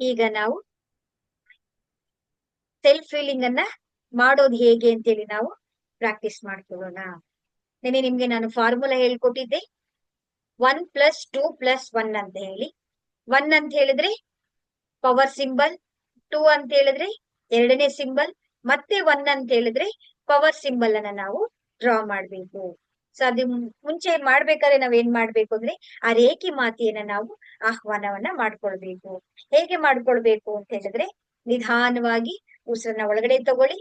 ಈಗ ನಾವು self feeling ಅನ್ನ ಮಾಡೋದು ಹೇಗೆ ಅಂತೇಳಿ ನಾವು ಪ್ರಾಕ್ಟೀಸ್ ಮಾಡ್ಕೊಳ್ಳೋಣ. ನೆನೆ ನಿಮ್ಗೆ ನಾನು ಫಾರ್ಮುಲಾ ಹೇಳ್ಕೊಟ್ಟಿದ್ದೆ, 1+2+1 ಅಂತ ಹೇಳಿ. 1 ಅಂತ ಹೇಳಿದ್ರೆ ಪವರ್ ಸಿಂಬಲ್, 2 ಅಂತ ಹೇಳಿದ್ರೆ ಎರಡನೇ ಸಿಂಬಲ್, ಮತ್ತೆ 1 ಅಂತ ಹೇಳಿದ್ರೆ ಪವರ್ ಸಿಂಬಲ್ ಅನ್ನ ನಾವು ಡ್ರಾ ಮಾಡ್ಬೇಕು. ಸೊ ಅದು ಮುಂಚೆ ಮಾಡ್ಬೇಕಾದ್ರೆ ನಾವ್ ಏನ್ ಮಾಡ್ಬೇಕು ಅಂದ್ರೆ ಆ ರೇಖಿ ಮಾತೆಯನ್ನ ನಾವು ಆಹ್ವಾನವನ್ನ ಮಾಡ್ಕೊಳ್ಬೇಕು. ಹೇಗೆ ಮಾಡ್ಕೊಳ್ಬೇಕು ಅಂತ ಹೇಳಿದ್ರೆ, ನಿಧಾನವಾಗಿ ಉಸಿರನ್ನ ಒಳಗಡೆ ತಗೊಳ್ಳಿ,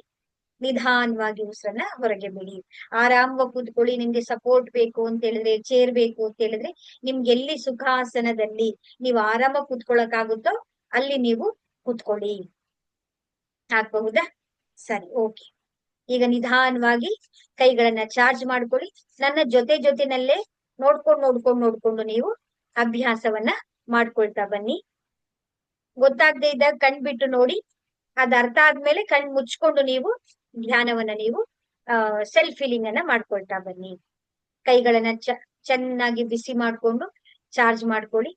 ನಿಧಾನವಾಗಿ ಉಸಿರನ್ನ ಹೊರಗೆ ಬಿಡಿ. ಆರಾಮವಾಗಿ ಕೂತ್ಕೊಳ್ಳಿ. ನಿಮ್ಗೆ ಸಪೋರ್ಟ್ ಬೇಕು ಅಂತ ಹೇಳಿದ್ರೆ, ಚೇರ್ ಬೇಕು ಅಂತ ಹೇಳಿದ್ರೆ, ನಿಮ್ಗೆ ಎಲ್ಲಿ ಸುಖಾಸನದಲ್ಲಿ ನೀವು ಆರಾಮಾಗಿ ಕೂತ್ಕೊಳ್ಳೋಕಾಗುತ್ತೋ ಅಲ್ಲಿ ನೀವು ಕೂತ್ಕೊಳ್ಳಿ. ಆಗ್ಬಹುದಾ? ಸರಿ, ಓಕೆ. ಈಗ ನಿಧಾನವಾಗಿ ಕೈಗಳನ್ನ ಚಾರ್ಜ್ ಮಾಡ್ಕೊಳ್ಳಿ. ನನ್ನ ಜೊತೆನಲ್ಲೇ ನೋಡ್ಕೊಂಡು ನೀವು ಅಭ್ಯಾಸವನ್ನ ಮಾಡ್ಕೊಳ್ತಾ ಬನ್ನಿ. ಗೊತ್ತಾಗದೆ ಇದ್ದಾಗ ಕಣ್ ಬಿಟ್ಟು ನೋಡಿ. ಅದ್ ಅರ್ಥ ಆದ್ಮೇಲೆ ಕಣ್ ಮುಚ್ಕೊಂಡು ನೀವು ಧ್ಯಾನವನ್ನ ನೀವು ಸೆಲ್ಫ್ ಫೀಲಿಂಗ್ ಅನ್ನ ಮಾಡ್ಕೊಳ್ತಾ ಬನ್ನಿ. ಕೈಗಳನ್ನ ಚೆನ್ನಾಗಿ ಬಿಸಿ ಮಾಡ್ಕೊಂಡು ಚಾರ್ಜ್ ಮಾಡ್ಕೊಳ್ಳಿ.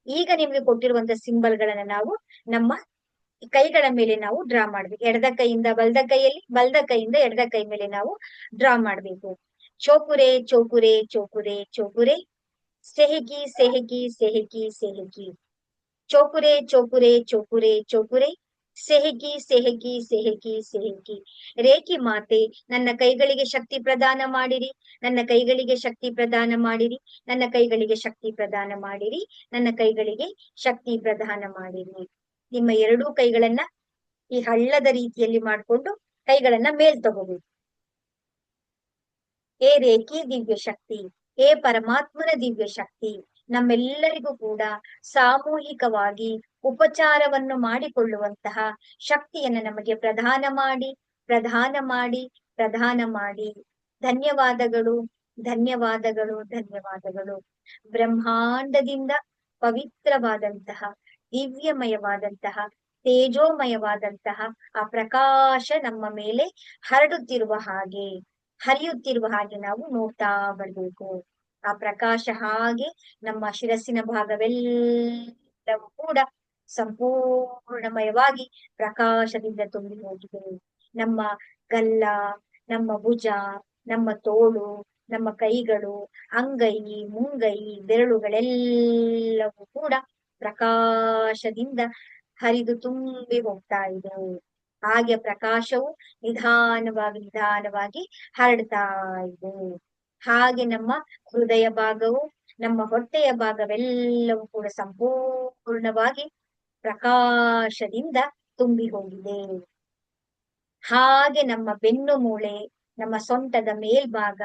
ಈಗ ನಿಮ್ಗೆ ಕೊಟ್ಟಿರುವಂತ ಸಿಂಬಲ್ ಗಳನ್ನ ನಾವು ನಮ್ಮ ಕೈಗಳ ಮೇಲೆ ನಾವು ಡ್ರಾ ಮಾಡ್ಬೇಕು. ಎಡದ ಕೈಯಿಂದ ಬಲದ ಕೈಯಲ್ಲಿ, ಬಲದ ಕೈಯಿಂದ ಎಡದ ಕೈ ಮೇಲೆ ನಾವು ಡ್ರಾ ಮಾಡ್ಬೇಕು. ಚೋಕುರೆ ಚೋಕುರೆ ಚೋಕುರೆ ಚೋಕುರೆ, ಸೆಹಗಿ ಸೆಹಗಿ ಸೆಹಗಿ ಸೆಹಗಿ. ಚೋಕುರೆ ಚೋಕುರೆ ಚೋಕುರೆ ಚೋಕುರೆ, ಸೆಹಗಿ ಸೆಹಗಿ ಸೆಹಗಿ ಸೆಹಗಿ. ರೇಖಿ ಮಾತೆ ನನ್ನ ಕೈಗಳಿಗೆ ಶಕ್ತಿ ಪ್ರದಾನ ಮಾಡಿರಿ, ನನ್ನ ಕೈಗಳಿಗೆ ಶಕ್ತಿ ಪ್ರದಾನ ಮಾಡಿರಿ, ನನ್ನ ಕೈಗಳಿಗೆ ಶಕ್ತಿ ಪ್ರದಾನ ಮಾಡಿರಿ, ನನ್ನ ಕೈಗಳಿಗೆ ಶಕ್ತಿ ಪ್ರದಾನ ಮಾಡಿರಿ. ನಿಮ್ಮ ಎರಡೂ ಕೈಗಳನ್ನ ಈ ಹಳ್ಳದ ರೀತಿಯಲ್ಲಿ ಮಾಡ್ಕೊಂಡು ಕೈಗಳನ್ನ ಮೇಲ್ ತಗೋಬೇಕು. ಏ ರೇಖಿ ದಿವ್ಯ ಶಕ್ತಿ, ಏ ಪರಮಾತ್ಮನ ದಿವ್ಯ ಶಕ್ತಿ, ನಮ್ಮೆಲ್ಲರಿಗೂ ಕೂಡ ಸಾಮೂಹಿಕವಾಗಿ ಉಪಚಾರವನ್ನು ಮಾಡಿಕೊಳ್ಳುವಂತಹ ಶಕ್ತಿಯನ್ನು ನಮಗೆ ಪ್ರದಾನ ಮಾಡಿ ಪ್ರದಾನ ಮಾಡಿ ಪ್ರದಾನ ಮಾಡಿ. ಧನ್ಯವಾದಗಳು, ಧನ್ಯವಾದಗಳು, ಧನ್ಯವಾದಗಳು. ಬ್ರಹ್ಮಾಂಡದಿಂದ ಪವಿತ್ರವಾದಂತಹ, ದಿವ್ಯಮಯವಾದಂತಹ, ತೇಜೋಮಯವಾದಂತಹ ಆ ಪ್ರಕಾಶ ನಮ್ಮ ಮೇಲೆ ಹರಡುತ್ತಿರುವ ಹಾಗೆ, ಹರಿಯುತ್ತಿರುವ ಹಾಗೆ ನಾವು ನೋಡ್ತಾ ಬರ್ಬೇಕು. ಆ ಪ್ರಕಾಶ ಹಾಗೆ ನಮ್ಮ ಶಿರಸ್ಸಿನ ಭಾಗವೆಲ್ಲವೂ ಕೂಡ ಸಂಪೂರ್ಣಮಯವಾಗಿ ಪ್ರಕಾಶದಿಂದ ತುಂಬಿ ಹೋಗಿದೆ. ನಮ್ಮ ಗಲ್ಲ, ನಮ್ಮ ಭುಜ, ನಮ್ಮ ತೋಳು, ನಮ್ಮ ಕೈಗಳು, ಅಂಗೈ, ಮುಂಗೈ, ಬೆರಳುಗಳೆಲ್ಲವೂ ಕೂಡ ಪ್ರಕಾಶದಿಂದ ಹರಿದು ತುಂಬಿ ಹೋಗ್ತಾ ಇದೆ. ಹಾಗೆ ಪ್ರಕಾಶವು ನಿಧಾನವಾಗಿ ನಿಧಾನವಾಗಿ ಹರಡ್ತಾ ಇದೆ. ಹಾಗೆ ನಮ್ಮ ಹೃದಯ ಭಾಗವು, ನಮ್ಮ ಹೊಟ್ಟೆಯ ಭಾಗವೆಲ್ಲವೂ ಕೂಡ ಸಂಪೂರ್ಣವಾಗಿ ಪ್ರಕಾಶದಿಂದ ತುಂಬಿ ಹೋಗಿದೆ. ಹಾಗೆ ನಮ್ಮ ಬೆನ್ನು ಮೂಳೆ, ನಮ್ಮ ಸೊಂಟದ ಮೇಲ್ಭಾಗ,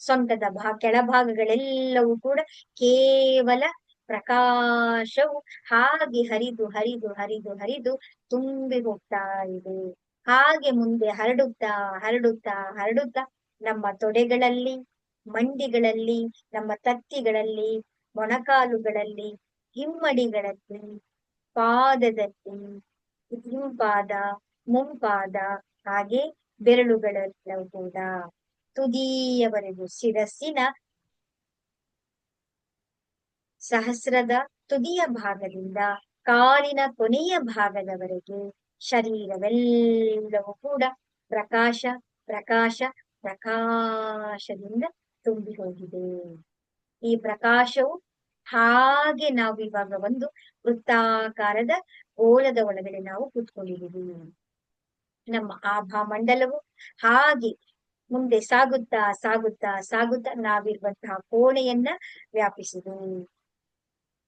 ಸೊಂಟದ ಕೆಳಭಾಗಗಳೆಲ್ಲವೂ ಕೂಡ ಕೇವಲ ಪ್ರಕಾಶವು ಹಾಗೆ ಹರಿದು ಹರಿದು ಹರಿದು ಹರಿದು ತುಂಬಿ ಹೋಗ್ತಾ ಇದೆ. ಹಾಗೆ ಮುಂದೆ ಹರಡುತ್ತಾ ಹರಡುತ್ತಾ ಹರಡುತ್ತಾ ನಮ್ಮ ತೊಡೆಗಳಲ್ಲಿ, ಮಂಡಿಗಳಲ್ಲಿ, ನಮ್ಮ ತತ್ತಿಗಳಲ್ಲಿ, ಮೊಣಕಾಲುಗಳಲ್ಲಿ, ಹಿಮ್ಮಡಿಗಳಲ್ಲಿ, ಪಾದದಲ್ಲಿ, ಹಿಂಪಾದ, ಮುಂಪಾದ, ಹಾಗೆ ಬೆರಳುಗಳೆಲ್ಲವೂ ಕೂಡ ತುದಿಯವರೆಗೂ, ಶಿರಸ್ಸಿನ ಸಹಸ್ರದ ತುದಿಯ ಭಾಗದಿಂದ ಕಾಲಿನ ಕೊನೆಯ ಭಾಗದವರೆಗೆ ಶರೀರವೆಲ್ಲವೂ ಕೂಡ ಪ್ರಕಾಶ ಪ್ರಕಾಶ ಪ್ರಕಾಶದಿಂದ ತುಂಬಿ ಹೋಗಿದೆ. ಈ ಪ್ರಕಾಶವು ಹಾಗೆ ನಾವು ಇವಾಗ ಒಂದು ವೃತ್ತಾಕಾರದ ಗೋಳದ ಒಳಗಡೆ ನಾವು ಕೂತ್ಕೊಂಡಿದ್ದೀವಿ. ನಮ್ಮ ಆಭಾ ಮಂಡಲವು ಹಾಗೆ ಮುಂದೆ ಸಾಗುತ್ತಾ ಸಾಗುತ್ತಾ ಸಾಗುತ್ತಾ ನಾವಿರುವಂತಹ ಕೋಣೆಯನ್ನ ವ್ಯಾಪಿಸಿದೆ.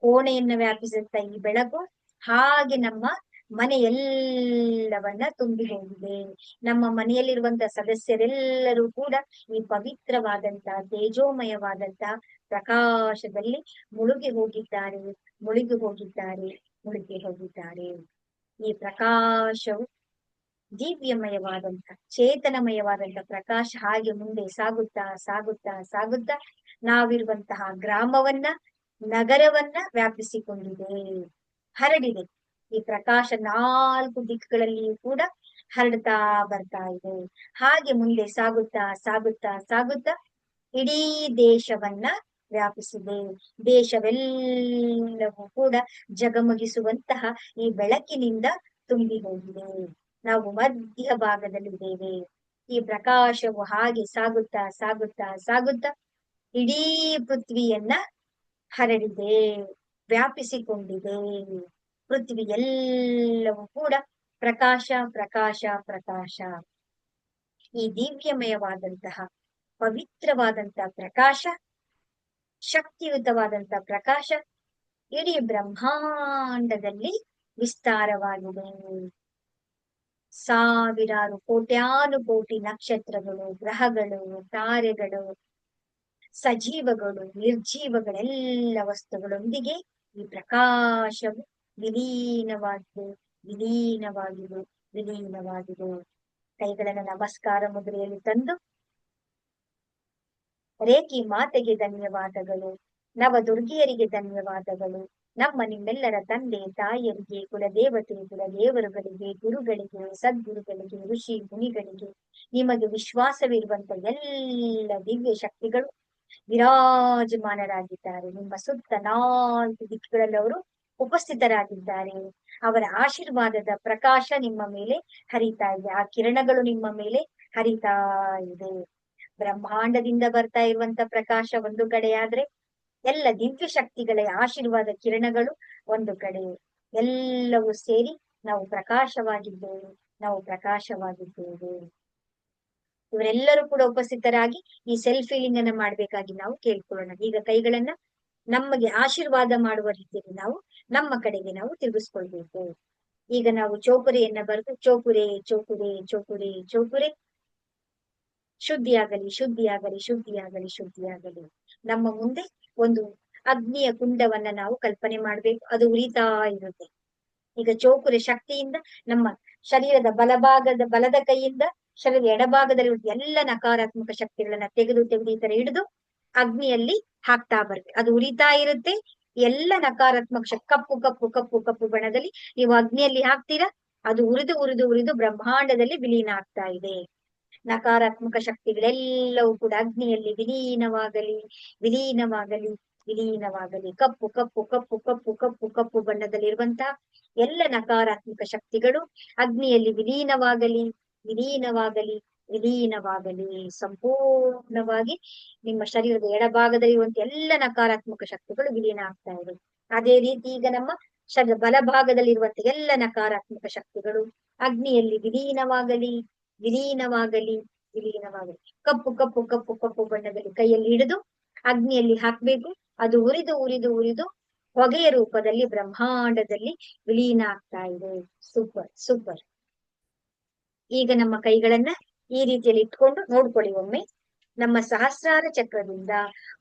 ಕೋಣೆಯನ್ನ ವ್ಯಾಪಿಸುತ್ತಾ ಈ ಬೆಳಕು ಹಾಗೆ ನಮ್ಮ ಮನೆಯೆಲ್ಲವನ್ನ ತುಂಬಿ ಹೋಗಿದೆ. ನಮ್ಮ ಮನೆಯಲ್ಲಿರುವಂತಹ ಸದಸ್ಯರೆಲ್ಲರೂ ಕೂಡ ಈ ಪವಿತ್ರವಾದಂತಹ, ತೇಜೋಮಯವಾದಂತಹ ಪ್ರಕಾಶದಲ್ಲಿ ಮುಳುಗಿ ಹೋಗಿದ್ದಾರೆ, ಮುಳುಗಿ ಹೋಗಿದ್ದಾರೆ, ಮುಳುಗಿ ಹೋಗಿದ್ದಾರೆ. ಈ ಪ್ರಕಾಶವು ದಿವ್ಯಮಯವಾದಂತ, ಚೇತನಮಯವಾದಂತ ಪ್ರಕಾಶ ಹಾಗೆ ಮುಂದೆ ಸಾಗುತ್ತಾ ಸಾಗುತ್ತಾ ಸಾಗುತ್ತಾ ನಾವಿರುವಂತಹ ಗ್ರಾಮವನ್ನ, ನಗರವನ್ನ ವ್ಯಾಪಿಸಿಕೊಂಡಿದೆ, ಹರಡಿದೆ. ಈ ಪ್ರಕಾಶ 4 ದಿಕ್ಕುಗಳಲ್ಲಿಯೂ ಕೂಡ ಹರಡ್ತಾ ಬರ್ತಾ ಇದೆ. ಹಾಗೆ ಮುಂದೆ ಸಾಗುತ್ತಾ ಸಾಗುತ್ತಾ ಸಾಗುತ್ತಾ ಇಡೀ ದೇಶವನ್ನ ವ್ಯಾಪಿಸಿದೆ. ದೇಶವೆಲ್ಲವೂ ಕೂಡ ಜಗಮಗಿಸುವಂತಹ ಈ ಬೆಳಕಿನಿಂದ ತುಂಬಿ ಹೋಗಿದೆ. ನಾವು ಮಧ್ಯ ಭಾಗದಲ್ಲಿದ್ದೇವೆ. ಈ ಪ್ರಕಾಶವು ಹಾಗೆ ಸಾಗುತ್ತಾ ಸಾಗುತ್ತಾ ಸಾಗುತ್ತಾ ಇಡೀ ಪೃಥ್ವಿಯನ್ನ ಹರಡಿದೆ, ವ್ಯಾಪಿಸಿಕೊಂಡಿದೆ. ಪೃಥ್ವಿ ಎಲ್ಲವೂ ಕೂಡ ಪ್ರಕಾಶ ಪ್ರಕಾಶ ಪ್ರಕಾಶ. ಈ ದಿವ್ಯಮಯವಾದಂತಹ ಪವಿತ್ರವಾದಂತಹ ಪ್ರಕಾಶ, ಶಕ್ತಿಯುತವಾದಂತಹ ಪ್ರಕಾಶ ಇಡೀ ಬ್ರಹ್ಮಾಂಡದಲ್ಲಿ ವಿಸ್ತಾರವಾಗಿದೆ. ಸಾವಿರಾರು ಕೋಟ್ಯಾನುಕೋಟಿ ನಕ್ಷತ್ರಗಳು, ಗ್ರಹಗಳು, ತಾರೆಗಳು, ಸಜೀವಗಳು, ನಿರ್ಜೀವಗಳೆಲ್ಲ ವಸ್ತುಗಳೊಂದಿಗೆ ಈ ಪ್ರಕಾಶವು ವಿಲೀನವಾಗಿದೆ, ವಿಲೀನವಾಗಿದೆ, ವಿಲೀನವಾಗಿದೆ. ಕೈಗಳನ್ನು ನಮಸ್ಕಾರ ಮುದ್ರೆಯಲ್ಲಿ ತಂದು, ರೇಖಿ ಮಾತೆಗೆ ಧನ್ಯವಾದಗಳು, ನವದುರ್ಗಿಯರಿಗೆ ಧನ್ಯವಾದಗಳು, ನಮ್ಮ ನಿಮ್ಮೆಲ್ಲರ ತಂದೆ ತಾಯಿಯರಿಗೆ, ಕುಲದೇವತೆ ಕುಲದೇವರುಗಳಿಗೆ, ಗುರುಗಳಿಗೆ, ಸದ್ಗುರುಗಳಿಗೆ, ಋಷಿ ಮುನಿಗಳಿಗೆ, ನಿಮಗೆ ವಿಶ್ವಾಸವಿರುವಂತ ಎಲ್ಲ ದಿವ್ಯ ಶಕ್ತಿಗಳು ವಿರಾಜಮಾನರಾಗಿದ್ದಾರೆ. ನಿಮ್ಮ ಸುತ್ತ 4 ದಿಕ್ಕುಗಳಲ್ಲಿ ಅವರು ಉಪಸ್ಥಿತರಾಗಿದ್ದಾರೆ. ಅವರ ಆಶೀರ್ವಾದದ ಪ್ರಕಾಶ ನಿಮ್ಮ ಮೇಲೆ ಹರಿತಾ ಇದೆ. ಆ ಕಿರಣಗಳು ನಿಮ್ಮ ಮೇಲೆ ಹರಿತಾ ಇದೆ. ಬ್ರಹ್ಮಾಂಡದಿಂದ ಬರ್ತಾ ಇರುವಂತ ಪ್ರಕಾಶ ಒಂದು ಕಡೆ ಆದ್ರೆ, ಎಲ್ಲ ದಿವ್ಯ ಶಕ್ತಿಗಳ ಆಶೀರ್ವಾದ ಕಿರಣಗಳು ಒಂದು ಕಡೆ. ಎಲ್ಲವೂ ಸೇರಿ ನಾವು ಪ್ರಕಾಶವಾಗಿದ್ದೇವೆ, ನಾವು ಪ್ರಕಾಶವಾಗಿದ್ದೇವೆ. ಇವರೆಲ್ಲರೂ ಕೂಡ ಉಪಸ್ಥಿತರಾಗಿ ಈ ಸೆಲ್ಫ್ ಫೀಲಿಂಗ್ ಅನ್ನ ಮಾಡ್ಬೇಕಾಗಿ ನಾವು ಕೇಳ್ಕೊಳ್ಳೋಣ. ಈಗ ಕೈಗಳನ್ನ ನಮಗೆ ಆಶೀರ್ವಾದ ಮಾಡುವ ರೀತಿಯಲ್ಲಿ ನಾವು ನಮ್ಮ ಕಡೆಗೆ ನಾವು ತಿರುಗಿಸ್ಕೊಳ್ಬೇಕು. ಈಗ ನಾವು ಚೋಪುರೆಯನ್ನ ಬರೆದು, ಚೋಪುರೆ ಚೋಪುರೆ ಚೋಪುರೆ ಚೋಪುರೆ, ಶುದ್ಧಿಯಾಗಲಿ ಶುದ್ಧಿಯಾಗಲಿ ಶುದ್ಧಿಯಾಗಲಿ ಶುದ್ಧಿಯಾಗಲಿ. ನಮ್ಮ ಮುಂದೆ ಒಂದು ಅಗ್ನಿಯ ಕುಂಡವನ್ನ ನಾವು ಕಲ್ಪನೆ ಮಾಡ್ಬೇಕು. ಅದು ಉರಿತಾ ಇರುತ್ತೆ. ಈಗ ಚೋಪುರೆ ಶಕ್ತಿಯಿಂದ ನಮ್ಮ ಶರೀರದ ಬಲದ ಕೈಯಿಂದ ಶರೀರದ ಎಡಭಾಗದಲ್ಲಿ ಎಲ್ಲ ನಕಾರಾತ್ಮಕ ಶಕ್ತಿಗಳನ್ನ ತೆಗೆದು ತೆಗೆದು ಈ ತರ ಹಿಡಿದು ಅಗ್ನಿಯಲ್ಲಿ ಹಾಕ್ತಾ ಬರ್ಬೇಕು. ಅದು ಉರಿತಾ ಇರುತ್ತೆ. ಎಲ್ಲ ನಕಾರಾತ್ಮಕ ಶಕ್ತಿ ಕಪ್ಪು ಕಪ್ಪು ಕಪ್ಪು ಕಪ್ಪು ಬಣ್ಣದಲ್ಲಿ ನೀವು ಅಗ್ನಿಯಲ್ಲಿ ಹಾಕ್ತೀರಾ, ಅದು ಉರಿದು ಉರಿದು ಉರಿದು ಬ್ರಹ್ಮಾಂಡದಲ್ಲಿ ವಿಲೀನ ಆಗ್ತಾ ಇದೆ. ನಕಾರಾತ್ಮಕ ಶಕ್ತಿಗಳೆಲ್ಲವೂ ಕೂಡ ಅಗ್ನಿಯಲ್ಲಿ ವಿಲೀನವಾಗಲಿ ವಿಲೀನವಾಗಲಿ ವಿಲೀನವಾಗಲಿ. ಕಪ್ಪು ಕಪ್ಪು ಕಪ್ಪು ಕಪ್ಪು ಕಪ್ಪು ಕಪ್ಪು ಬಣ್ಣದಲ್ಲಿರುವಂತಹ ಎಲ್ಲ ನಕಾರಾತ್ಮಕ ಶಕ್ತಿಗಳು ಅಗ್ನಿಯಲ್ಲಿ ವಿಲೀನವಾಗಲಿ ವಿಲೀನವಾಗಲಿ ವಿಲೀನವಾಗಲಿ. ಸಂಪೂರ್ಣವಾಗಿ ನಿಮ್ಮ ಶರೀರದ ಎಡಭಾಗದಲ್ಲಿರುವಂತ ಎಲ್ಲ ನಕಾರಾತ್ಮಕ ಶಕ್ತಿಗಳು ವಿಲೀನ ಆಗ್ತಾ ಇದೆ. ಅದೇ ರೀತಿ ಈಗ ನಮ್ಮ ಶರೀರದ ಬಲಭಾಗದಲ್ಲಿರುವಂತ ಎಲ್ಲ ನಕಾರಾತ್ಮಕ ಶಕ್ತಿಗಳು ಅಗ್ನಿಯಲ್ಲಿ ವಿಲೀನವಾಗಲಿ ವಿಲೀನವಾಗಲಿ ವಿಲೀನವಾಗಲಿ. ಕಪ್ಪು ಕಪ್ಪು ಕಪ್ಪು ಕಪ್ಪು ಬಣ್ಣದಲ್ಲಿ ಕೈಯಲ್ಲಿ ಹಿಡಿದು ಅಗ್ನಿಯಲ್ಲಿ ಹಾಕ್ಬೇಕು. ಅದು ಉರಿದು ಉರಿದು ಉರಿದು ಹೊಗೆಯ ರೂಪದಲ್ಲಿ ಬ್ರಹ್ಮಾಂಡದಲ್ಲಿ ವಿಲೀನ ಆಗ್ತಾ ಇದೆ. Super super. ಈಗ ನಮ್ಮ ಕೈಗಳನ್ನ ಈ ರೀತಿಯಲ್ಲಿ ಇಟ್ಕೊಂಡು ನೋಡ್ಕೊಳ್ಳಿ ಒಮ್ಮೆ. ನಮ್ಮ ಸಹಸ್ರಾರ ಚಕ್ರದಿಂದ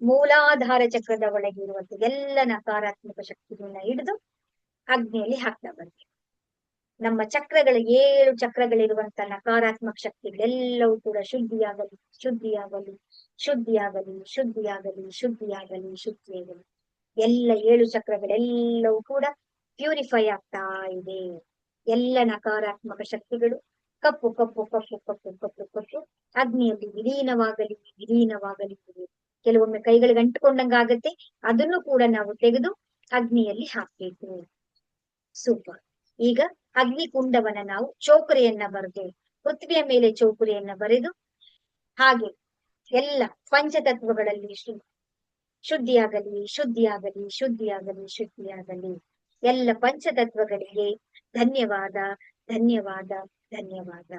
ಮೂಲಾಧಾರ ಚಕ್ರದ ಒಳಗೆ ಇರುವಂತ ಎಲ್ಲ ನಕಾರಾತ್ಮಕ ಶಕ್ತಿಗಳನ್ನ ಹಿಡಿದು ಅಗ್ನಿಯಲ್ಲಿ ಹಾಕ್ತಾ ಬರ್ತೀವಿ. ನಮ್ಮ ಚಕ್ರಗಳ 7 ಚಕ್ರಗಳಿರುವಂತ ನಕಾರಾತ್ಮಕ ಶಕ್ತಿಗಳೆಲ್ಲವೂ ಕೂಡ ಶುದ್ಧಿಯಾಗಲಿ ಶುದ್ಧಿಯಾಗಲಿ ಶುದ್ಧಿಯಾಗಲಿ ಶುದ್ಧಿಯಾಗಲಿ ಶುದ್ಧಿಯಾಗಲಿ ಶುದ್ಧಿಯಾಗಲಿ. ಎಲ್ಲ 7 ಚಕ್ರಗಳೆಲ್ಲವೂ ಕೂಡ ಪ್ಯೂರಿಫೈ ಆಗ್ತಾ ಇದೆ. ಎಲ್ಲ ನಕಾರಾತ್ಮಕ ಶಕ್ತಿಗಳು ಕಪ್ಪು ಕಪ್ಪು ಕಪ್ಪು ಕಪ್ಪು ಕಪ್ಪು ಕಪ್ಪು ಅಗ್ನಿಯಲ್ಲಿ ವಿಲೀನವಾಗಲಿ ವಿಲೀನವಾಗಲಿ. ಕೆಲವೊಮ್ಮೆ ಕೈಗಳಿಗೆ ಅಂಟುಕೊಂಡಂಗಾಗತ್ತೆ, ಅದನ್ನು ಕೂಡ ನಾವು ತೆಗೆದು ಅಗ್ನಿಯಲ್ಲಿ ಹಾಕ್ಬೇಕು. ಸೂಪರ್. ಈಗ ಅಗ್ನಿ ಕುಂಡವನ್ನ ನಾವು ಚೌಕರಿಯನ್ನ ಬರೆದು ಪೃಥ್ವಿಯ ಮೇಲೆ ಚೌಕರಿಯನ್ನ ಬರೆದು ಹಾಗೆ ಎಲ್ಲ ಪಂಚತತ್ವಗಳಲ್ಲಿ ಶುದ್ಧಿಯಾಗಲಿ ಶುದ್ಧಿಯಾಗಲಿ ಶುದ್ಧಿಯಾಗಲಿ ಶುದ್ಧಿಯಾಗಲಿ. ಎಲ್ಲ ಪಂಚತತ್ವಗಳಿಗೆ ಧನ್ಯವಾದ ಧನ್ಯವಾದ ಧನ್ಯವಾದ.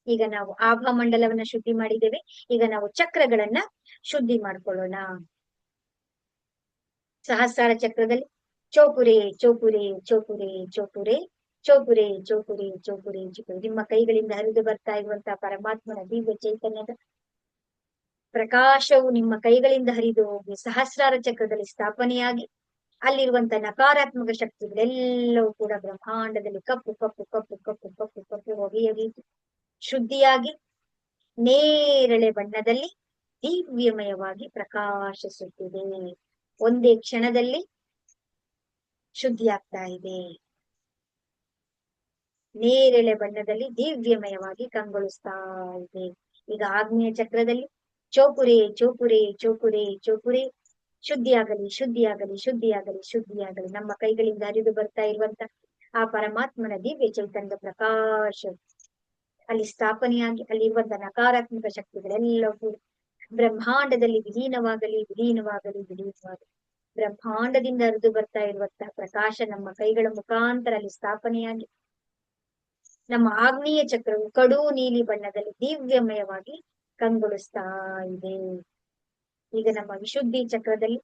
ಈಗ ನಾವು ಆಭಾ ಮಂಡಲವನ್ನ ಶುದ್ಧಿ ಮಾಡಿದ್ದೇವೆ. ಈಗ ನಾವು ಚಕ್ರಗಳನ್ನ ಶುದ್ಧಿ ಮಾಡ್ಕೊಳ್ಳೋಣ. ಸಹಸ್ರಾರ ಚಕ್ರದಲ್ಲಿ ಚೌಪುರೆ ಚೌಪುರೆ ಚೌಪುರೆ ಚೌಪುರೆ ಚೌಪುರೆ ಚೌಪುರೆ ಚೌಪುರೆ ಚೌಪುರೆ. ನಿಮ್ಮ ಕೈಗಳಿಂದ ಹರಿದು ಬರ್ತಾ ಇರುವಂತಹ ಪರಮಾತ್ಮನ ದಿವ್ಯ ಚೈತನ್ಯದ ಪ್ರಕಾಶವು ನಿಮ್ಮ ಕೈಗಳಿಂದ ಹರಿದು ಹೋಗಿ ಸಹಸ್ರಾರ ಚಕ್ರದಲ್ಲಿ ಸ್ಥಾಪನೆಯಾಗಿ ಅಲ್ಲಿರುವಂತ ನಕಾರಾತ್ಮಕ ಶಕ್ತಿಗಳೆಲ್ಲವೂ ಕೂಡ ಬ್ರಹ್ಮಾಂಡದಲ್ಲಿ ಕಪ್ಪು ಕಪ್ಪು ಕಪ್ಪು ಕಪ್ಪು ಕಪ್ಪು ಕಪ್ಪು ಹೊಗೆಯ ರೀತಿ ಶುದ್ಧಿಯಾಗಿ ನೇರಳೆ ಬಣ್ಣದಲ್ಲಿ ದಿವ್ಯಮಯವಾಗಿ ಪ್ರಕಾಶಿಸುತ್ತಿದೆ. ಒಂದೇ ಕ್ಷಣದಲ್ಲಿ ಶುದ್ಧಿಯಾಗ್ತಾ ಇದೆ. ನೇರಳೆ ಬಣ್ಣದಲ್ಲಿ ದಿವ್ಯಮಯವಾಗಿ ಕಂಗೊಳಿಸ್ತಾ ಇದೆ. ಈಗ ಆಗ್ನೇಯ ಚಕ್ರದಲ್ಲಿ ಚೌಪುರೆ ಚೌಪುರೆ ಚೌಪುರೆ ಚೌಪುರೆ ಶುದ್ಧಿಯಾಗಲಿ, ಶುದ್ಧಿಯಾಗಲಿ, ಶುದ್ಧಿಯಾಗಲಿ, ಶುದ್ಧಿಯಾಗಲಿ. ನಮ್ಮ ಕೈಗಳಿಂದ ಹರಿದು ಬರ್ತಾ ಇರುವಂತ ಆ ಪರಮಾತ್ಮನ ದಿವ್ಯ ಚೈತನ್ಯ ಪ್ರಕಾಶ ಅಲ್ಲಿ ಸ್ಥಾಪನೆಯಾಗಿ ಅಲ್ಲಿರುವಂತ ನಕಾರಾತ್ಮಕ ಶಕ್ತಿಗಳೆಲ್ಲವೂ ಬ್ರಹ್ಮಾಂಡದಲ್ಲಿ ವಿಲೀನವಾಗಲಿ, ವಿಲೀನವಾಗಲಿ, ವಿಲೀನವಾಗಲಿ. ಬ್ರಹ್ಮಾಂಡದಿಂದ ಹರಿದು ಬರ್ತಾ ಇರುವಂತಹ ಪ್ರಕಾಶ ನಮ್ಮ ಕೈಗಳ ಮುಖಾಂತರ ಅಲ್ಲಿ ಸ್ಥಾಪನೆಯಾಗಿ ನಮ್ಮ ಆಗ್ನೇಯ ಚಕ್ರವು ಕಡು ನೀಲಿ ಬಣ್ಣದಲ್ಲಿ ದಿವ್ಯಮಯವಾಗಿ ಕಂಗೊಳಿಸ್ತಾ ಇದೆ. ಈಗ ನಮ್ಮ ವಿಶುದ್ಧಿ ಚಕ್ರದಲ್ಲಿ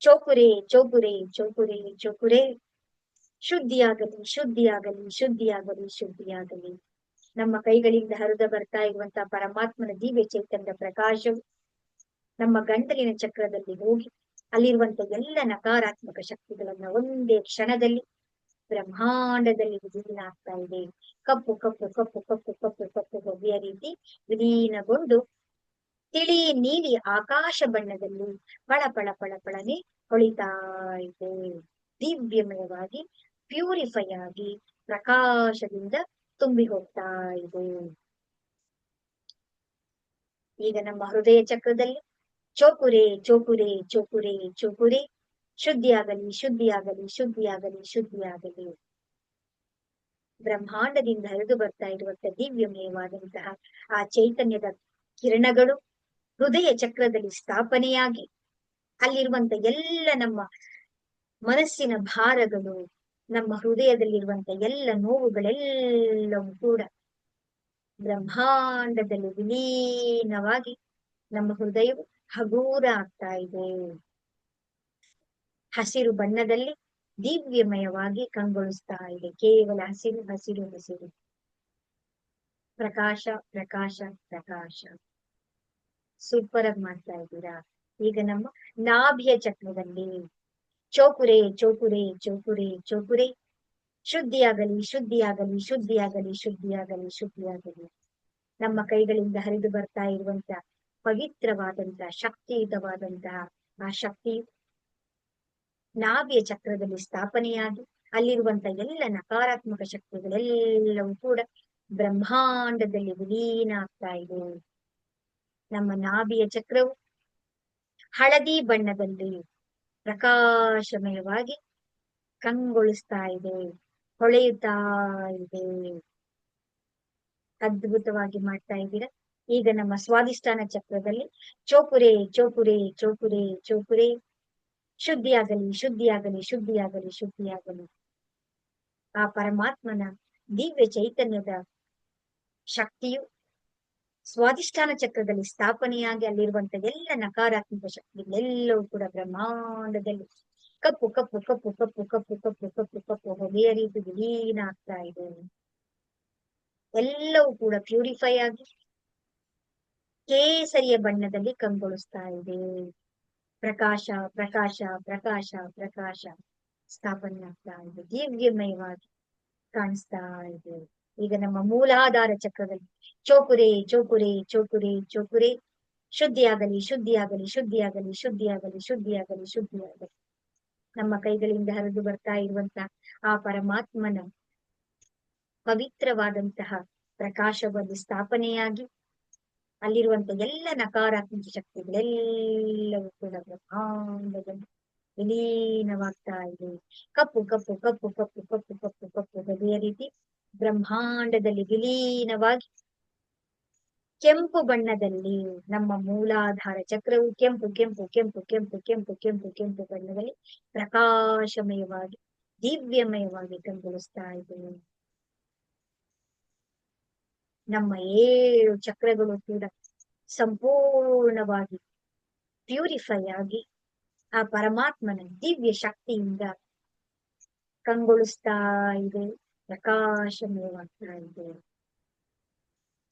ಚೋಕುರೆ, ಚೋಕುರೆ, ಚೋಕುರೆ, ಚೋಕುರೆ, ಶುದ್ಧಿಯಾಗಲಿ, ಶುದ್ಧಿಯಾಗಲಿ, ಶುದ್ಧಿಯಾಗಲಿ, ಶುದ್ಧಿಯಾಗಲಿ. ನಮ್ಮ ಕೈಗಳಿಂದ ಹರಿದು ಬರ್ತಾ ಇರುವಂತಹ ಪರಮಾತ್ಮನ ದಿವ್ಯ ಚೈತನ್ಯ ಪ್ರಕಾಶವು ನಮ್ಮ ಗಂಟಲಿನ ಚಕ್ರದಲ್ಲಿ ಹೋಗಿ ಅಲ್ಲಿರುವಂತ ಎಲ್ಲ ನಕಾರಾತ್ಮಕ ಶಕ್ತಿಗಳನ್ನ ಒಂದೇ ಕ್ಷಣದಲ್ಲಿ ಬ್ರಹ್ಮಾಂಡದಲ್ಲಿ ವಿಲೀನ ಆಗ್ತಾ ಇದೆ. ಕಪ್ಪು ಕಪ್ಪು ಕಪ್ಪು ಕಪ್ಪು ಕಪ್ಪು ಕಪ್ಪು ಹೊಗೆಯ ರೀತಿ ವಿಲೀನಗೊಂಡು ತಿಳಿ ನೀಲಿ ಆಕಾಶ ಬಣ್ಣದಲ್ಲಿ ಪಳ ಪಳ ಪಳ ಪಳನೆ ಹೊಳಿತಾ ಇದೆ. ದಿವ್ಯಮಯವಾಗಿ ಪ್ಯೂರಿಫೈ ಆಗಿ ಪ್ರಕಾಶದಿಂದ ತುಂಬಿ ಹೋಗ್ತಾ ಇದೆ. ಈಗ ನಮ್ಮ ಹೃದಯ ಚಕ್ರದಲ್ಲಿ ಚೋಕುರೆ, ಚೋಕುರೆ, ಚೋಕುರೆ, ಚೋಕುರೆ, ಶುದ್ಧಿಯಾಗಲಿ, ಶುದ್ಧಿಯಾಗಲಿ, ಶುದ್ಧಿಯಾಗಲಿ, ಶುದ್ಧಿಯಾಗಲಿ. ಬ್ರಹ್ಮಾಂಡದಿಂದ ಹರಿದು ಬರ್ತಾ ಇರುವಂತ ದಿವ್ಯಮಯವಾದಂತಹ ಆ ಚೈತನ್ಯದ ಕಿರಣಗಳು ಹೃದಯ ಚಕ್ರದಲ್ಲಿ ಸ್ಥಾಪನೆಯಾಗಿ ಅಲ್ಲಿರುವಂತ ಎಲ್ಲ ನಮ್ಮ ಮನಸ್ಸಿನ ಭಾರಗಳು, ನಮ್ಮ ಹೃದಯದಲ್ಲಿರುವಂತ ಎಲ್ಲ ನೋವುಗಳೆಲ್ಲವೂ ಕೂಡ ಬ್ರಹ್ಮಾಂಡದಲ್ಲಿ ವಿಲೀನವಾಗಿ ನಮ್ಮ ಹೃದಯವು ಹಗೂರ ಆಗ್ತಾ ಇದೆ. ಹಸಿರು ಬಣ್ಣದಲ್ಲಿ ದಿವ್ಯಮಯವಾಗಿ ಕಂಗೊಳಿಸ್ತಾ ಇದೆ. ಕೇವಲ ಹಸಿರು, ಹಸಿರು, ಹಸಿರು, ಪ್ರಕಾಶ, ಪ್ರಕಾಶ, ಪ್ರಕಾಶ. ಸೂಪರ್ ಆಗಿ ಮಾಡ್ತಾ ಇದ್ದೀರಾ. ಈಗ ನಮ್ಮ ನಾಭಿಯ ಚಕ್ರದಲ್ಲಿ ಚೋಕುರೆ, ಚೋಕುರೆ, ಚೋಕುರೆ, ಚೋಕುರೆ, ಶುದ್ಧಿಯಾಗಲಿ, ಶುದ್ಧಿಯಾಗಲಿ, ಶುದ್ಧಿಯಾಗಲಿ, ಶುದ್ಧಿಯಾಗಲಿ, ಶುದ್ಧಿಯಾಗಲಿ. ನಮ್ಮ ಕೈಗಳಿಂದ ಹರಿದು ಬರ್ತಾ ಇರುವಂತ ಪವಿತ್ರವಾದಂತಹ ಶಕ್ತಿಯುತವಾದಂತಹ ಆ ಶಕ್ತಿ ನಾಭಿಯ ಚಕ್ರದಲ್ಲಿ ಸ್ಥಾಪನೆಯಾಗಿ ಅಲ್ಲಿರುವಂತ ಎಲ್ಲ ನಕಾರಾತ್ಮಕ ಶಕ್ತಿಗಳೆಲ್ಲವೂ ಕೂಡ ಬ್ರಹ್ಮಾಂಡದಲ್ಲಿ ವಿಲೀನ ಆಗ್ತಾ ಇದೆ. ನಮ್ಮ ನಾಭಿಯ ಚಕ್ರವು ಹಳದಿ ಬಣ್ಣದಲ್ಲಿ ಪ್ರಕಾಶಮಯವಾಗಿ ಕಂಗೊಳಿಸ್ತಾ ಇದೆ, ಹೊಳೆಯುತ್ತಾ ಇದೆ. ಅದ್ಭುತವಾಗಿ ಮಾಡ್ತಾ ಇದ್ದೀರಾ. ಈಗ ನಮ್ಮ ಸ್ವಾದಿಷ್ಠಾನ ಚಕ್ರದಲ್ಲಿ ಚೋಕುರೆ, ಚೋಕುರೆ, ಚೋಕುರೆ, ಚೋಕುರೆ, ಶುದ್ಧಿಯಾಗಲಿ, ಶುದ್ಧಿಯಾಗಲಿ, ಶುದ್ಧಿಯಾಗಲಿ, ಶುದ್ಧಿಯಾಗಲಿ. ಆ ಪರಮಾತ್ಮನ ದಿವ್ಯ ಚೈತನ್ಯದ ಶಕ್ತಿಯು ಸ್ವಾದಿಷ್ಠಾನ ಚಕ್ರದಲ್ಲಿ ಸ್ಥಾಪನೆಯಾಗಿ ಅಲ್ಲಿರುವಂತ ಎಲ್ಲ ನಕಾರಾತ್ಮಕ ಶಕ್ತಿಗಳೆಲ್ಲವೂ ಕೂಡ ಬ್ರಹ್ಮಾಂಡದಲ್ಲಿ ಕಪ್ಪು ಕಪ್ಪು ಕಪ್ಪು ಕಪ್ಪು ಕಪ್ಪು ಕಪ್ಪು ಕಪ್ಪು ಕಪ್ಪು ಹೊಗೆಯ ರೀತಿ ವಿಲೀನ ಆಗ್ತಾ ಇದೆ. ಎಲ್ಲವೂ ಕೂಡ ಪ್ಯೂರಿಫೈ ಆಗಿ ಕೇಸರಿಯ ಬಣ್ಣದಲ್ಲಿ ಕಂಗೊಳಿಸ್ತಾ ಇದೆ. ಪ್ರಕಾಶ, ಪ್ರಕಾಶ, ಪ್ರಕಾಶ, ಪ್ರಕಾಶ ಸ್ಥಾಪನೆ ಆಗ್ತಾ ಇದೆ. ದಿವ್ಯಮಯವಾಗಿ ಕಾಣಿಸ್ತಾ ಇದೆ. ಈಗ ನಮ್ಮ ಮೂಲಾಧಾರ ಚಕ್ರದಲ್ಲಿ ಚೋಕುರೆ, ಚೋಕುರೆ, ಚೋಕುರೆ, ಚೋಕುರೆ, ಶುದ್ಧಿಯಾಗಲಿ, ಶುದ್ಧಿಯಾಗಲಿ, ಶುದ್ಧಿಯಾಗಲಿ, ಶುದ್ಧಿಯಾಗಲಿ, ಶುದ್ಧಿಯಾಗಲಿ, ಶುದ್ಧಿಯಾಗಲಿ. ನಮ್ಮ ಕೈಗಳಿಂದ ಹರಿದು ಬರ್ತಾ ಇರುವಂತಹ ಆ ಪರಮಾತ್ಮನ ಪವಿತ್ರವಾದಂತಹ ಪ್ರಕಾಶವನ್ನು ಸ್ಥಾಪನೆಯಾಗಿ ಅಲ್ಲಿರುವಂತ ಎಲ್ಲ ನಕಾರಾತ್ಮಕ ಶಕ್ತಿಗಳೆಲ್ಲವೂ ಕೂಡ ಬ್ರಹ್ಮಾಂಡದಲ್ಲಿ ವಿಲೀನವಾಗ್ತಾ ಇದೆ. ಕಪ್ಪು ಕಪ್ಪು ಕಪ್ಪು ಕಪ್ಪು ಕಪ್ಪು ಕಪ್ಪು ಕಪ್ಪು ಹೊಗೆಯ ರೀತಿ ಬ್ರಹ್ಮಾಂಡದಲ್ಲಿ ವಿಲೀನವಾಗಿ ಕೆಂಪು ಬಣ್ಣದಲ್ಲಿ ನಮ್ಮ ಮೂಲಾಧಾರ ಚಕ್ರವು ಕೆಂಪು ಕೆಂಪು ಕೆಂಪು ಕೆಂಪು ಕೆಂಪು ಕೆಂಪು ಕೆಂಪು ಬಣ್ಣದಲ್ಲಿ ಪ್ರಕಾಶಮಯವಾಗಿ ದಿವ್ಯಮಯವಾಗಿ ಕಂಗೊಳಿಸ್ತಾ ಇದೆ. ನಮ್ಮ 7 ಚಕ್ರಗಳು ಕೂಡ ಸಂಪೂರ್ಣವಾಗಿ ಪ್ಯೂರಿಫೈ ಆಗಿ ಆ ಪರಮಾತ್ಮನ ದಿವ್ಯ ಶಕ್ತಿಯಿಂದ ಕಂಗೊಳಿಸ್ತಾ ಇದೆ, ಪ್ರಕಾಶಮಯವಾಗ್ತಾ ಇದೆ.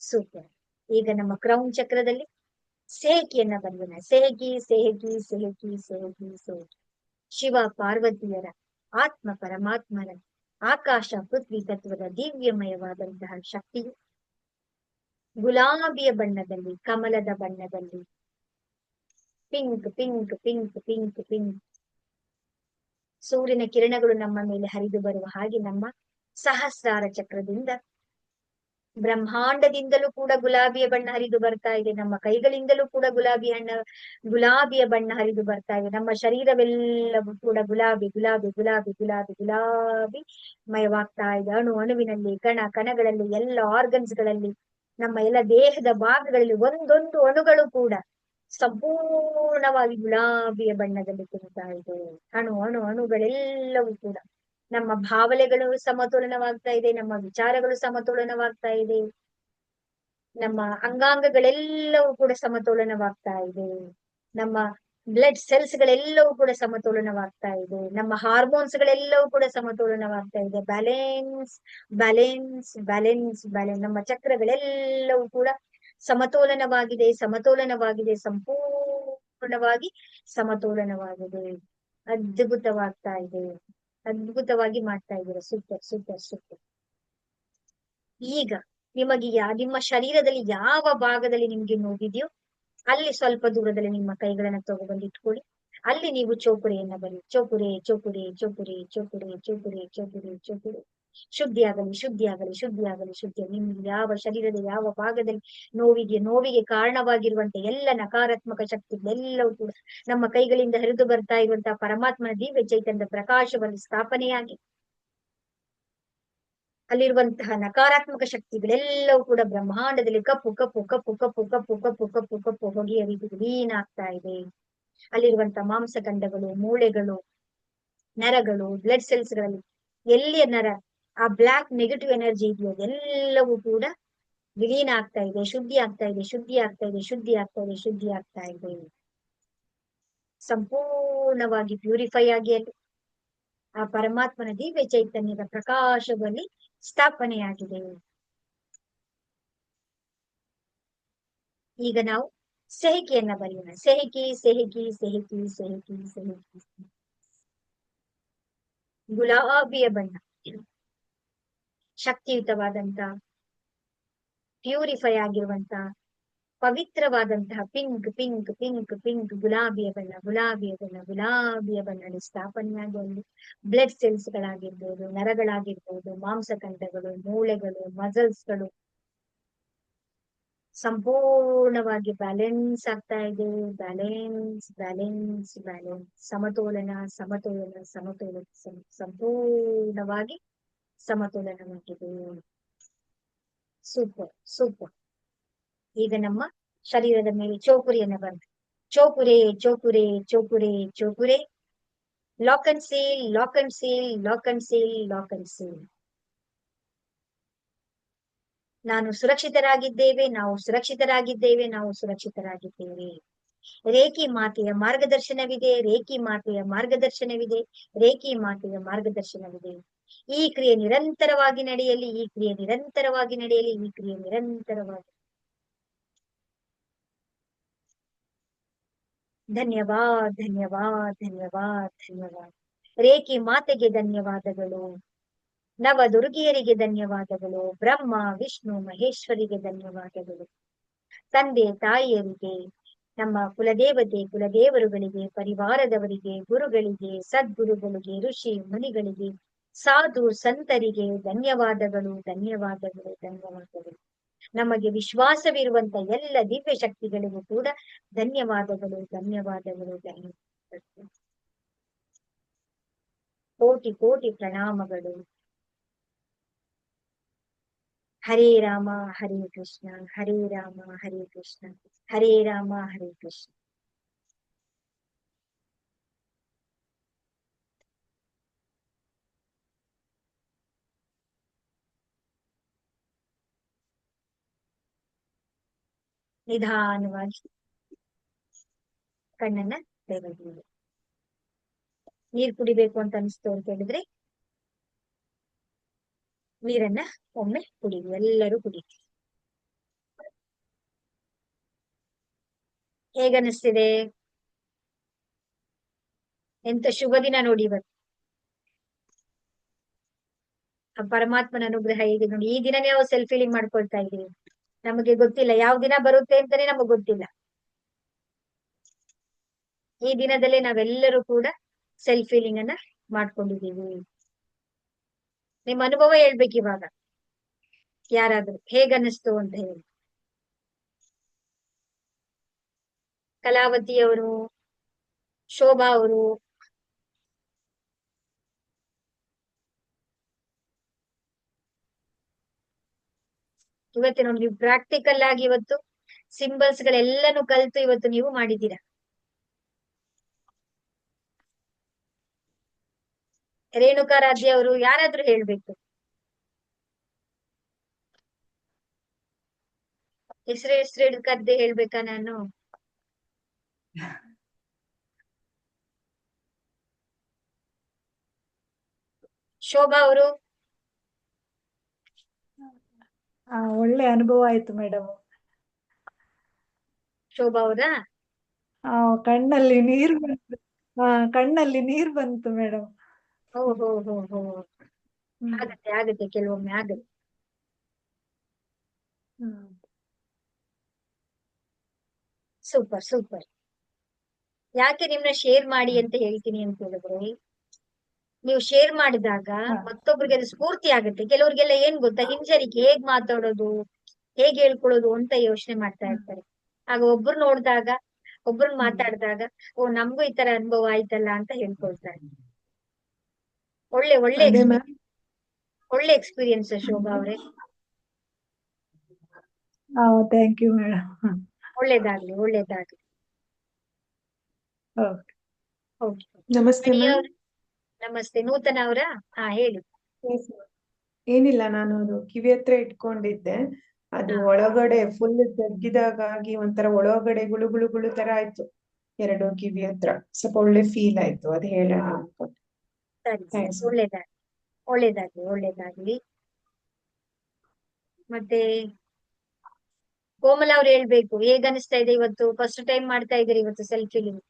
ಸೂಪರ್. ಈಗ ನಮ್ಮ ಕ್ರೌನ್ ಚಕ್ರದಲ್ಲಿ ಸೇಹಿಕೆಯನ್ನ ಬಂದಿನ ಸೇಹಗಿ ಸೇಹಗಿ ಸೇಹಗಿ ಸೇಹಗಿ ಸೇಹಗಿ ಶಿವ ಪಾರ್ವತಿಯರ ಆತ್ಮ ಪರಮಾತ್ಮನ ಆಕಾಶ ಪೃಥ್ವಿ ತತ್ವದ ದಿವ್ಯಮಯವಾದಂತಹ ಶಕ್ತಿಯು ಗುಲಾಬಿಯ ಬಣ್ಣದಲ್ಲಿ, ಕಮಲದ ಬಣ್ಣದಲ್ಲಿ, pink pink pink pink pink ಸೂರ್ಯನ ಕಿರಣಗಳು ನಮ್ಮ ಮೇಲೆ ಹರಿದು ಬರುವ ಹಾಗೆ ನಮ್ಮ ಸಹಸ್ರಾರ ಚಕ್ರದಿಂದ ಬ್ರಹ್ಮಾಂಡದಿಂದಲೂ ಕೂಡ ಗುಲಾಬಿಯ ಬಣ್ಣ ಹರಿದು ಬರ್ತಾ ಇದೆ. ನಮ್ಮ ಕೈಗಳಿಂದಲೂ ಕೂಡ ಗುಲಾಬಿಯ ಬಣ್ಣ ಹರಿದು ಬರ್ತಾ ಇದೆ. ನಮ್ಮ ಶರೀರವೆಲ್ಲವೂ ಕೂಡ ಗುಲಾಬಿ ಗುಲಾಬಿ ಗುಲಾಬಿ ಗುಲಾಬಿ ಗುಲಾಬಿ ಮಯವಾಗ್ತಾ ಇದೆ. ಅಣು ಅಣುವಿನಲ್ಲಿ, ಕಣ ಕಣಗಳಲ್ಲಿ, ಎಲ್ಲ ಆರ್ಗನ್ಸ್ ಗಳಲ್ಲಿ, ನಮ್ಮ ಎಲ್ಲ ದೇಹದ ಭಾಗಗಳಲ್ಲಿ ಒಂದೊಂದು ಅಣುಗಳು ಕೂಡ ಸಂಪೂರ್ಣವಾಗಿ ಗುಲಾಬಿಯ ಬಣ್ಣದಲ್ಲಿ ತುಂಬ್ತಾ ಇದೆ. ಅಣು ಅಣು ಅಣುಗಳೆಲ್ಲವೂ ಕೂಡ ನಮ್ಮ ಭಾವನೆಗಳು ಸಮತೋಲನವಾಗ್ತಾ ಇದೆ, ನಮ್ಮ ವಿಚಾರಗಳು ಸಮತೋಲನವಾಗ್ತಾ ಇದೆ, ನಮ್ಮ ಅಂಗಾಂಗಗಳೆಲ್ಲವೂ ಕೂಡ ಸಮತೋಲನವಾಗ್ತಾ ಇದೆ, ನಮ್ಮ ಬ್ಲಡ್ ಸೆಲ್ಸ್ ಗಳೆಲ್ಲವೂ ಕೂಡ ಸಮತೋಲನವಾಗ್ತಾ ಇದೆ, ನಮ್ಮ ಹಾರ್ಮೋನ್ಸ್ ಗಳೆಲ್ಲವೂ ಕೂಡ ಸಮತೋಲನವಾಗ್ತಾ ಇದೆ. Balance balance balance balance. ನಮ್ಮ ಚಕ್ರಗಳೆಲ್ಲವೂ ಕೂಡ ಸಮತೋಲನವಾಗಿದೆ, ಸಮತೋಲನವಾಗಿದೆ, ಸಂಪೂರ್ಣವಾಗಿ ಸಮತೋಲನವಾಗಿದೆ. ಅದ್ಭುತವಾಗ್ತಾ ಇದೆ, ಅದ್ಭುತವಾಗಿ ಮಾಡ್ತಾ ಇದ್ದೀರಾ. Super super super. ಈಗ ನಿಮಗೆ ನಿಮ್ಮ ಶರೀರದಲ್ಲಿ ಯಾವ ಭಾಗದಲ್ಲಿ ನಿಮ್ಗೆ ನೋವಿದೆಯೋ ಅಲ್ಲಿ ಸ್ವಲ್ಪ ದೂರದಲ್ಲಿ ನಿಮ್ಮ ಕೈಗಳನ್ನ ತಗೊಬಂದು ಇಟ್ಕೊಳ್ಳಿ. ಅಲ್ಲಿ ನೀವು ಚೋಪುರೆಯನ್ನ ಬರಿ. ಚೋಪುರೆ ಚೋಪುರೆ ಚೋಪುರೆ ಚೋಪುರೆ ಚೋಪುರೆ ಚೋಪುರೆ ಚೋಪುರೆ. ಶುದ್ಧಿ ಆಗಲಿ, ಶುದ್ಧಿ ಆಗಲಿ, ಶುದ್ಧಿ ಆಗಲಿ, ಶುದ್ಧಿ. ನಿಮ್ಗೆ ಯಾವ ಶರೀರದ ಯಾವ ಭಾಗದಲ್ಲಿ ನೋವಿಗೆ ಕಾರಣವಾಗಿರುವಂತ ಎಲ್ಲ ನಕಾರಾತ್ಮಕ ಶಕ್ತಿಗಳೆಲ್ಲವೂ ಕೂಡ ನಮ್ಮ ಕೈಗಳಿಂದ ಹರಿದು ಬರ್ತಾ ಇರುವಂತಹ ಪರಮಾತ್ಮನ ದಿವ್ಯ ಚೈತನ್ಯದ ಪ್ರಕಾಶವನ್ನು ಸ್ಥಾಪನೆಯಾಗಿ ಅಲ್ಲಿರುವಂತಹ ನಕಾರಾತ್ಮಕ ಶಕ್ತಿಗಳೆಲ್ಲವೂ ಕೂಡ ಬ್ರಹ್ಮಾಂಡದಲ್ಲಿ ಕಪ್ಪು ಕಪ್ಪು ಕಪ್ಪು ಕಪ್ಪು ಕಪ್ಪು ಕಪ್ಪು ಕಪ್ಪು ಕಪ್ಪು ಹೊಗೆಯ ರೀತಿ ಲೀನ ಆಗ್ತಾ ಇದೆ. ಅಲ್ಲಿರುವಂತಹ ಮಾಂಸಖಂಡಗಳು, ಮೂಳೆಗಳು, ನರಗಳು, ಬ್ಲಡ್ ಸೆಲ್ಸ್ ಗಳಲ್ಲಿ ಎಲ್ಲಿಯ ನರ ಆ ಬ್ಲಾಕ್ ನೆಗೆಟಿವ್ ಎನರ್ಜಿ ಇದೆಯೋ ಎಲ್ಲವೂ ಕೂಡ ವಿಲೀನ ಆಗ್ತಾ ಇದೆ, ಶುದ್ಧಿ ಆಗ್ತಾ ಇದೆ, ಶುದ್ಧಿ ಆಗ್ತಾ ಇದೆ, ಶುದ್ಧಿ ಆಗ್ತಾ ಇದೆ, ಶುದ್ಧಿ ಆಗ್ತಾ ಇದೆ. ಸಂಪೂರ್ಣವಾಗಿ ಪ್ಯೂರಿಫೈ ಆಗಿ ಅಲ್ಲಿ ಆ ಪರಮಾತ್ಮನ ದಿವ್ಯ ಚೈತನ್ಯದ ಪ್ರಕಾಶದಲ್ಲಿ ಸ್ಥಾಪನೆಯಾಗಿದೆ. ಈಗ ನಾವು ಸೆಹಿಕೆಯನ್ನ ಬರೆಯೋಣ. ಸೆಹಿಕಿ ಸೆಹಿಕಿ ಸೆಹಿಕಿ ಸೆಹಿಕಿ ಸೆಹಿಕಿ. ಗುಲಾಬಿಯ ಬಣ್ಣ, ಶಕ್ತಿಯುತವಾದಂತ, ಪ್ಯೂರಿಫೈ ಆಗಿರುವಂತ, ಪವಿತ್ರವಾದಂತಹ ಪಿಂಕ್ ಪಿಂಕ್ ಪಿಂಕ್ ಪಿಂಕ್ ಗುಲಾಬಿಯ ಬಣ್ಣ, ಗುಲಾಬಿಯ ಬಣ್ಣ, ಗುಲಾಬಿಯ ಬಣ್ಣದಲ್ಲಿ ಸ್ಥಾಪನೆಯಾಗಿ ಅಲ್ಲಿ ಬ್ಲಡ್ ಸೆಲ್ಸ್ ಗಳಾಗಿರ್ಬೋದು, ನರಗಳಾಗಿರ್ಬೋದು, ಮಾಂಸಖಂಡಗಳು, ಮೂಳೆಗಳು, ಮಸಲ್ಸ್ಗಳು ಸಂಪೂರ್ಣವಾಗಿ ಬ್ಯಾಲೆನ್ಸ್ ಆಗ್ತಾ ಇದೆ. Balance balance balance. ಸಮತೋಲನ ಸಮತೋಲನ ಸಮತೋಲನ ಸಂಪೂರ್ಣವಾಗಿ ಸಮತೋಲನವಾಗಿದೆ. Super super. ಈಗ ನಮ್ಮ ಶರೀರದ ಮೇಲೆ ಚೋಪುರಿಯನ್ನ ಬಂತು. ಚೋಪುರೆ ಚೋಪುರೆ ಚೋಪುರೆ ಚೋಪುರೆ. Lock and seal, lock and seal, lock and seal, lock and seal. ನಾನು ಸುರಕ್ಷಿತರಾಗಿದ್ದೇವೆ, ನಾವು ಸುರಕ್ಷಿತರಾಗಿದ್ದೇವೆ, ನಾವು ಸುರಕ್ಷಿತರಾಗಿದ್ದೇವೆ. ರೇಖಿ ಮಾತೆಯ ಮಾರ್ಗದರ್ಶನವಿದೆ, ರೇಖಿ ಮಾತೆಯ ಮಾರ್ಗದರ್ಶನವಿದೆ, ರೇಖಿ ಮಾತೆಯ ಮಾರ್ಗದರ್ಶನವಿದೆ. ಈ ಕ್ರಿಯೆ ನಿರಂತರವಾಗಿ ನಡೆಯಲಿ, ಈ ಕ್ರಿಯೆ ನಿರಂತರವಾಗಿ ನಡೆಯಲಿ, ಈ ಕ್ರಿಯೆ ನಿರಂತರವಾಗಿ. ಧನ್ಯವಾದ ಧನ್ಯವಾದ ಧನ್ಯವಾದ ಧನ್ಯವಾದ. ರೇಖಿ ಮಾತೆಗೆ ಧನ್ಯವಾದಗಳು, ನವ ದುರ್ಗಿಯರಿಗೆ ಧನ್ಯವಾದಗಳು, ಬ್ರಹ್ಮ ವಿಷ್ಣು ಮಹೇಶ್ವರಿಗೆ ಧನ್ಯವಾದಗಳು, ತಂದೆ ತಾಯಿಯರಿಗೆ, ನಮ್ಮ ಕುಲದೇವತೆ ಕುಲದೇವರುಗಳಿಗೆ, ಪರಿವಾರದವರಿಗೆ, ಗುರುಗಳಿಗೆ, ಸದ್ಗುರುಗಳಿಗೆ, ಋಷಿ ಮುನಿಗಳಿಗೆ, ಸಾಧು ಸಂತರಿಗೆ ಧನ್ಯವಾದಗಳು ಧನ್ಯವಾದಗಳು ಧನ್ಯವಾದಗಳು. ನಮಗೆ ವಿಶ್ವಾಸವಿರುವಂತ ಎಲ್ಲ ದಿವ್ಯ ಶಕ್ತಿಗಳಿಗೂ ಕೂಡ ಧನ್ಯವಾದಗಳು ಧನ್ಯವಾದಗಳು ಧನ್ಯವಾದಗಳು. ಕೋಟಿ ಕೋಟಿ ಪ್ರಣಾಮಗಳು. ಹರೇ ರಾಮ ಹರೇ ಕೃಷ್ಣ, ಹರೇ ರಾಮ ಹರೇ ಕೃಷ್ಣ, ಹರೇ ರಾಮ ಹರೇ ಕೃಷ್ಣ. ನಿಧಾನವಾಗಿ ಕಣ್ಣನ್ನ ತೆಗೆದು ನೀರ್ ಕುಡಿಬೇಕು ಅಂತ ಅನಿಸ್ತು ಅಂತ ಹೇಳಿದ್ರೆ ನೀರನ್ನ ಒಮ್ಮೆ ಕುಡಿದು, ಎಲ್ಲರೂ ಕುಡಿತೀವಿ. ಹೇಗನ್ನಿಸ್ತಿದೆ? ಎಂತ ಶುಭ ದಿನ ನೋಡಿ ಇವತ್ತು. ಆ ಪರಮಾತ್ಮನ ಅನುಗ್ರಹ ಹೇಗೆ ನೋಡಿ. ಈ ದಿನನೇ ನಾವು ಸೆಲ್ಫ್ ಫೀಲಿಂಗ್ ಮಾಡ್ಕೊಳ್ತಾ ಇದೀವಿ. ನಮಗೆ ಗೊತ್ತಿಲ್ಲ ಯಾವ ದಿನ ಬರುತ್ತೆ ಅಂತಾನೆ ನಮಗ್ ಗೊತ್ತಿಲ್ಲ. ಈ ದಿನದಲ್ಲೇ ನಾವೆಲ್ಲರೂ ಕೂಡ ಸೆಲ್ಫ್ ಫೀಲಿಂಗ್ ಅನ್ನ ಮಾಡ್ಕೊಂಡಿದೀವಿ. ನಿಮ್ಮ ಅನುಭವ ಹೇಳ್ಬೇಕು ಇವಾಗ. ಯಾರಾದ್ರೂ ಹೇಗನ್ನಿಸ್ತು ಅಂತ ಹೇಳಿ. ಕಲಾವತಿ ಅವರು, ಶೋಭಾ ಅವರು. ಇವತ್ತು ನಮ್ಗೆ ಪ್ರಾಕ್ಟಿಕಲ್ ಆಗಿ ಇವತ್ತು ಸಿಂಬಲ್ಸ್ ಗಳೆಲ್ಲನೂ ಕಲ್ತು ಇವತ್ತು ನೀವು ಮಾಡಿದ್ದೀರಾ. ರೇಣುಕಾರಾಧ್ಯ ಅವರು ಯಾರಾದ್ರೂ ಹೇಳ್ಬೇಕು. ಹೆಸರು ಹಿಡಿದು ಕರ್ದೆ ಹೇಳ್ಬೇಕಾ ನಾನು? ಶೋಭಾ ಅವರು. ಒಳ್ಳೆ ಅನುಭವ ಆಯ್ತು ಮೇಡಮ್. ಶೋಭಾ ಅವರಾ? ಕಣ್ಣಲ್ಲಿ ನೀರು ಬಂತು. ಕಣ್ಣಲ್ಲಿ ನೀರು ಬಂತು ಮೇಡಮ್. ಓ ಹೋ ಹೋ ಹೋ. ಆಗತ್ತೆ ಆಗತ್ತೆ, ಕೆಲವೊಮ್ಮೆ ಆಗತ್ತೆ. Super super. ಯಾಕೆ ನಿಮ್ನ ಶೇರ್ ಮಾಡಿ ಅಂತ ಹೇಳ್ತೀನಿ ಅಂತ ಹೇಳಿದ್ರೆ, ನೀವು ಶೇರ್ ಮಾಡಿದಾಗ ಮತ್ತೊಬ್ರಿಗೆ ಅದು ಸ್ಫೂರ್ತಿ ಆಗುತ್ತೆ. ಕೆಲವ್ರಿಗೆಲ್ಲ ಏನ್ ಗೊತ್ತಾ, ಹಿಂಜರಿಕೆ, ಹೇಗ್ ಮಾತಾಡೋದು, ಹೇಗ್ ಹೇಳ್ಕೊಳ್ಳೋದು ಅಂತ ಯೋಚನೆ ಮಾಡ್ತಾ ಇರ್ತಾರೆ. ಆಗ ಒಬ್ರು ನೋಡಿದಾಗ, ಒಬ್ರನ್ನ ಮಾತಾಡಿದಾಗ, ಓ ನಮ್ಗೂ ಈ ತರ ಅನುಭವ ಆಯ್ತಲ್ಲ ಅಂತ ಹೇಳ್ಕೊಳ್ತಾರೆ. ಒಳ್ಳೆ ಒಳ್ಳೆ ಅದೇ ಮ್ಯಾಮ್. ಒಳ್ಳೆ ಎಕ್ಸ್ಪೀರಿಯನ್ಸ್ ಶೋಭಾ ಅವರೇ. Thank you madam. ಒಳ್ಳೇದಾಗ್ಲಿ ಒಳ್ಳೇದಾಗ್ಲಿ. ಓಕೆ. ನಮಸ್ತೆ ಮ್ಯಾಮ್. ನಮಸ್ತೆ. ನೂತನ ಅವರ? ಹಾ ಹೇಳಿ. ಏನಿಲ್ಲ, ನಾನು ಅದು ಕಿವಿ ಹತ್ರ ಇಟ್ಕೊಂಡಿದ್ದೆ. ಅದು ಒಳಗಡೆ ಫುಲ್ ಜಗ್ಗಿದಾಗಾಗಿ ಒಂಥರ ಒಳಗಡೆ ಗುಳು ಗುಳು ಗುಳು ತರ ಆಯ್ತು. ಎರಡು ಕಿವಿ ಹತ್ರ ಸ್ವಲ್ಪ ಒಳ್ಳೆ ಫೀಲ್ ಆಯ್ತು, ಅದು ಹೇಳೋಣ ಅನ್ಕೊಂಡೆ. ಸರಿ ಸರಿ, ಥ್ಯಾಂಕ್ಸ್. ಒಳ್ಳೇದಾಗ್ಲಿ ಒಳ್ಳೇದಾಗ್ಲಿ ಒಳ್ಳೇದಾಗ್ಲಿ. ಮತ್ತೆ ಕೋಮಲ ಅವ್ರು ಹೇಳ್ಬೇಕು, ಹೇಗ್ ಅನಿಸ್ತಾ ಇದೆ ಇವತ್ತು? ಫಸ್ಟ್ ಟೈಮ್ ಮಾಡ್ತಾ ಇದ್ದೀರಿ ಇವತ್ತು ಸೆಲ್ಫ್ ಫಿಲಿಂಗ್.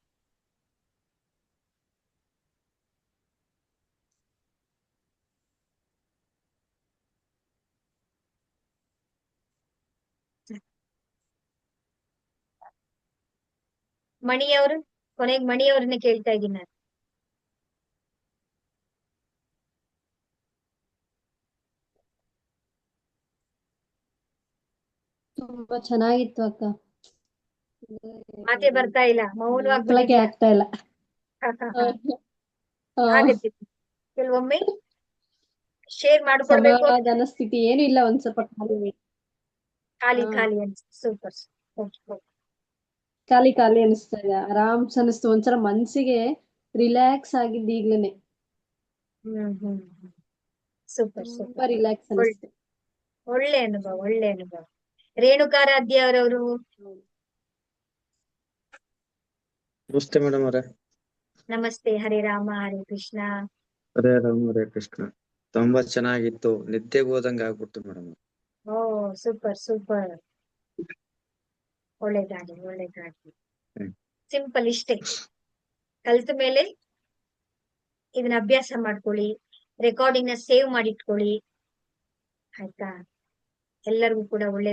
ಮಣಿಯವರು, ಕೊನೆಗೆ ಮಣಿಯವ್ರನ್ನ ಕೇಳ್ತಾ ಇದ್ದೀನಿ ನಾನು. ತುಂಬಾ ಚೆನ್ನಾಗಿತ್ತು ಅಕ್ಕ. ಮಾತೆ ಬರ್ತಾ ಇಲ್ಲ, ಮೌನವಾಗಿ ಹೇಳ್ಕೊಳಕ್ಕೆ ಬಿಟ್ಟಿದ್ಯಾ? ಆಗ್ತಾ ಇಲ್ಲ. ಆಗತ್ತೆ ಕೆಲವೊಮ್ಮೆ ಶೇರ್ ಮಾಡ್ಕೊಡ್ಬೇಕು. ಸಮಾಧಾನ ಸ್ಥಿತಿ ಏನು ಇಲ್ಲ, ಒಂದ್ ಸ್ವಲ್ಪ ಖಾಲಿ ಖಾಲಿ ಅನ್ಸುತ್ತೆ. ಸೂಪರ್. ಖಾಲಿ ಖಾಲಿ ಅನಿಸ್ತಾ ಇದೆ. ಆರಾಮ್ ಅನಿಸ್ತು, ಒಂದ್ಸಲ ಮನ್ಸಿಗೆ ರಿಲ್ಯಾಕ್ಸ್ ಆಗಿದ್ದು ಈಗ್ಲೇನೆ. ಹ್ಮ್. ಸೂಪರ್ ತುಂಬಾ ಸೂಪರ್. ರಿಲ್ಯಾಕ್ಸ್ ಅನಿಸ್ತು. ಒಳ್ಳೆ ಅನುಭವ, ಒಳ್ಳೆ ಅನುಭವ. ರೇಣುಕಾರಾಧ್ಯ ಅವರವರು. ನಮಸ್ತೆ ಮೇಡಮ್ ಅವರೇ. ನಮಸ್ತೆ. ಹರೇ ರಾಮ ಹರೇ ಕೃಷ್ಣ. ಹರೇ ರಾಮ ಹರೇ ಕೃಷ್ಣ. ತುಂಬಾ ಚೆನ್ನಾಗಿತ್ತು, ನಿದ್ದೆಗೆ ಹೋದಂಗ ಆಗ್ಬಿಡ್ತು ಮೇಡಮ್. ಓ ಸೂಪರ್ ಸೂಪರ್. ಒಳ್ಳೇದಾಗ್ಲಿ ಒಳ್ಳೇದಾಗ್ಲಿ. ಸಿಂಪಲ್ ಇಷ್ಟೇ. ಕಲ್ತ ಮೇಲೆ ಇದನ್ನ ಅಭ್ಯಾಸ ಮಾಡ್ಕೊಳ್ಳಿ, ರೆಕಾರ್ಡಿಂಗ್ ನ ಸೇವ್ ಮಾಡಿಟ್ಕೊಳ್ಳಿ, ಆಯ್ತಾ? ಎಲ್ಲರಿಗೂ ಕೂಡ ಒಳ್ಳೆ